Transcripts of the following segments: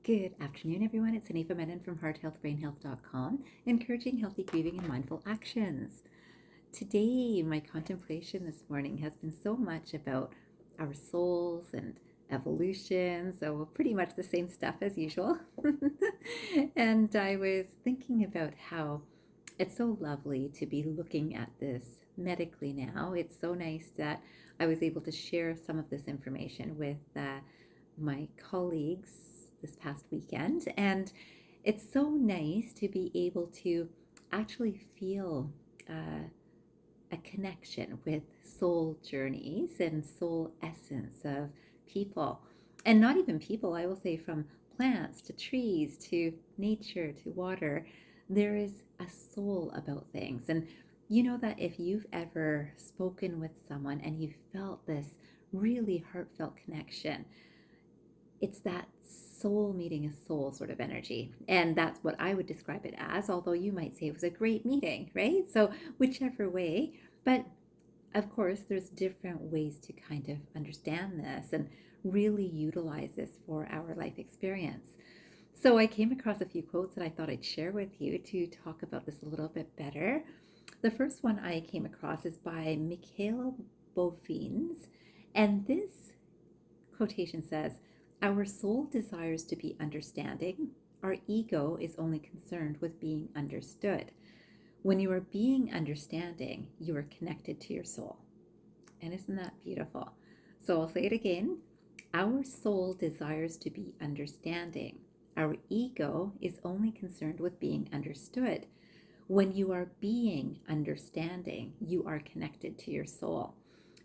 Good afternoon, everyone. It's Minna Antrim from hearthealthbrainhealth.com, encouraging healthy grieving and mindful actions. Today, my contemplation this morning has been so much about our souls and evolution, so pretty much the same stuff as usual. And I was thinking about how it's so lovely to be looking at this medically now. It's so nice that I was able to share some of this information with my colleagues this past weekend. And it's so nice to be able to actually feel a connection with soul journeys and soul essence of people. And not even people, I will say, from plants to trees to nature to water, there is a soul about things. And you know that if you've ever spoken with someone and you felt this really heartfelt connection, it's that soul meeting a soul sort of energy. And that's what I would describe it as, although you might say it was a great meeting, right? So whichever way. But of course, there's different ways to kind of understand this and really utilize this for our life experience. So I came across a few quotes that I thought I'd share with you to talk about this a little bit better. The first one I came across is by Michaiel Bovenes, and this quotation says, "Our soul desires to be understanding. Our ego is only concerned with being understood. When you are being understanding, you are connected to your soul." And isn't that beautiful? So I'll say it again. Our soul desires to be understanding. Our ego is only concerned with being understood. When you are being understanding, you are connected to your soul.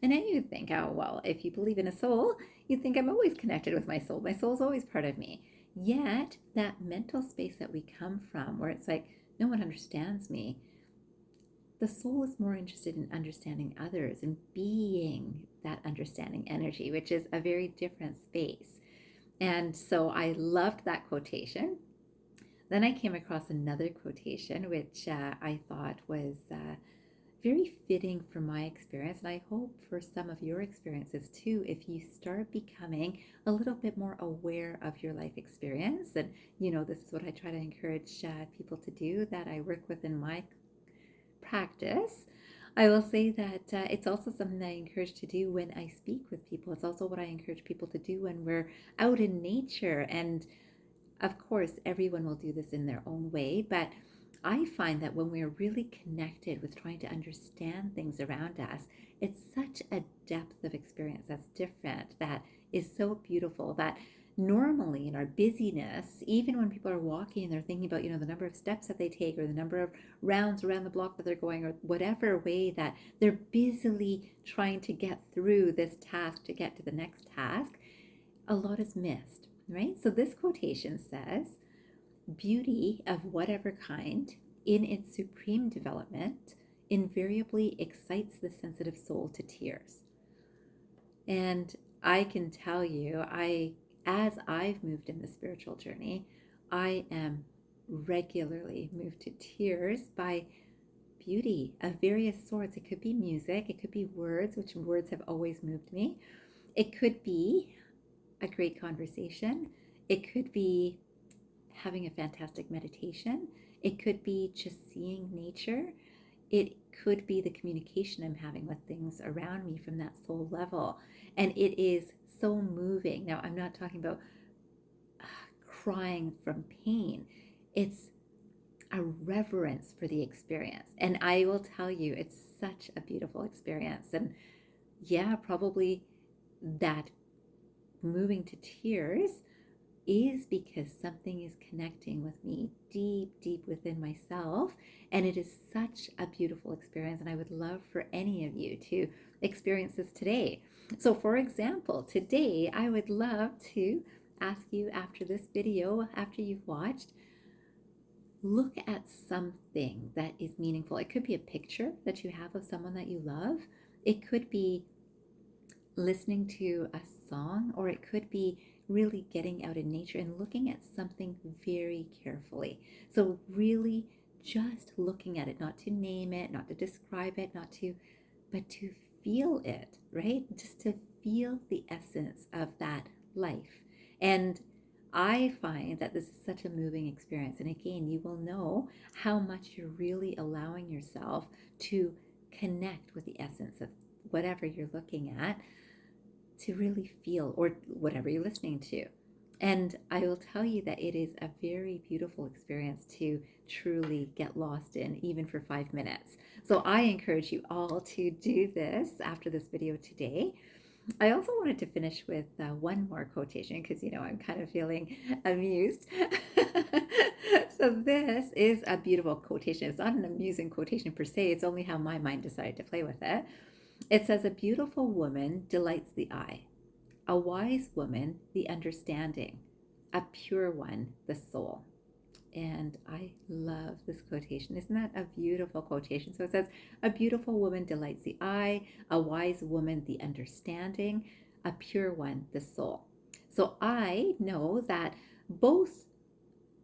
And then you think, oh, well, if you believe in a soul, you think I'm always connected with my soul. My soul's always part of me. Yet that mental space that we come from, where it's like, no one understands me, the soul is more interested in understanding others and being that understanding energy, which is a very different space. And so I loved that quotation. Then I came across another quotation, which I thought was very fitting for my experience, and I hope for some of your experiences too, if you start becoming a little bit more aware of your life experience. And, this is what I try to encourage people to do that I work with in my practice. I will say that it's also something I encourage to do when I speak with people. It's also what I encourage people to do when we're out in nature. And of course, everyone will do this in their own way, but I find that when we're really connected with trying to understand things around us, it's such a depth of experience that's different, that is so beautiful, that normally in our busyness, even when people are walking and they're thinking about, the number of steps that they take or the number of rounds around the block that they're going, or whatever way that they're busily trying to get through this task to get to the next task, a lot is missed, right? So this quotation says, "Beauty of whatever kind, in its supreme development, invariably excites the sensitive soul to tears." And I can tell you, as I've moved in the spiritual journey, I am regularly moved to tears by beauty of various sorts. It could be music, it could be words, which words have always moved me. It could be a great conversation. It could be having a fantastic meditation. It could be just seeing nature. It could be the communication I'm having with things around me from that soul level. And it is so moving. Now, I'm not talking about crying from pain. It's a reverence for the experience. And I will tell you, it's such a beautiful experience. And yeah, probably that moving to tears is because something is connecting with me deep, deep within myself. And it is such a beautiful experience. And I would love for any of you to experience this today. So for example, today I would love to ask you, after this video, after you've watched, look at something that is meaningful. It could be a picture that you have of someone that you love. It could be listening to a song, or it could be really getting out in nature and looking at something very carefully. So really just looking at it, not to name it, not to describe it, but to feel it, right? Just to feel the essence of that life. And I find that this is such a moving experience. And again, you will know how much you're really allowing yourself to connect with the essence of whatever you're looking at, to really feel, or whatever you're listening to. And I will tell you that it is a very beautiful experience to truly get lost in, even for 5 minutes. So I encourage you all to do this after this video today. I also wanted to finish with one more quotation because, I'm kind of feeling amused. So this is a beautiful quotation. It's not an amusing quotation per se. It's only how my mind decided to play with it. It says, "A beautiful woman delights the eye, a wise woman the understanding, a pure one the soul." And I love this quotation. Isn't that a beautiful quotation? So it says, "A beautiful woman delights the eye, a wise woman the understanding, a pure one the soul." So I know that both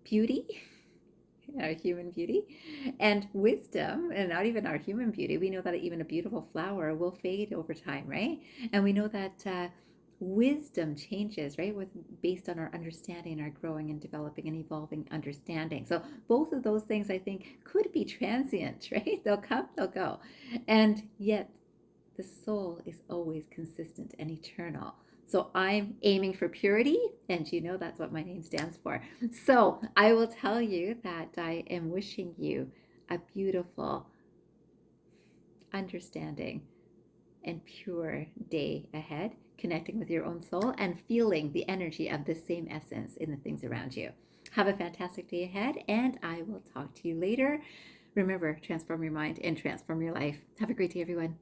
beauty, our human beauty, and wisdom, and not even our human beauty, we know that even a beautiful flower will fade over time, right? And we know that wisdom changes, right, with based on our understanding, our growing and developing and evolving understanding. So both of those things, I think, could be transient, right? They'll come, they'll go, and yet the soul is always consistent and eternal. So I'm aiming for purity, and that's what my name stands for. So I will tell you that I am wishing you a beautiful, understanding, and pure day ahead, connecting with your own soul and feeling the energy of the same essence in the things around you. Have a fantastic day ahead, and I will talk to you later. Remember, transform your mind and transform your life. Have a great day, everyone.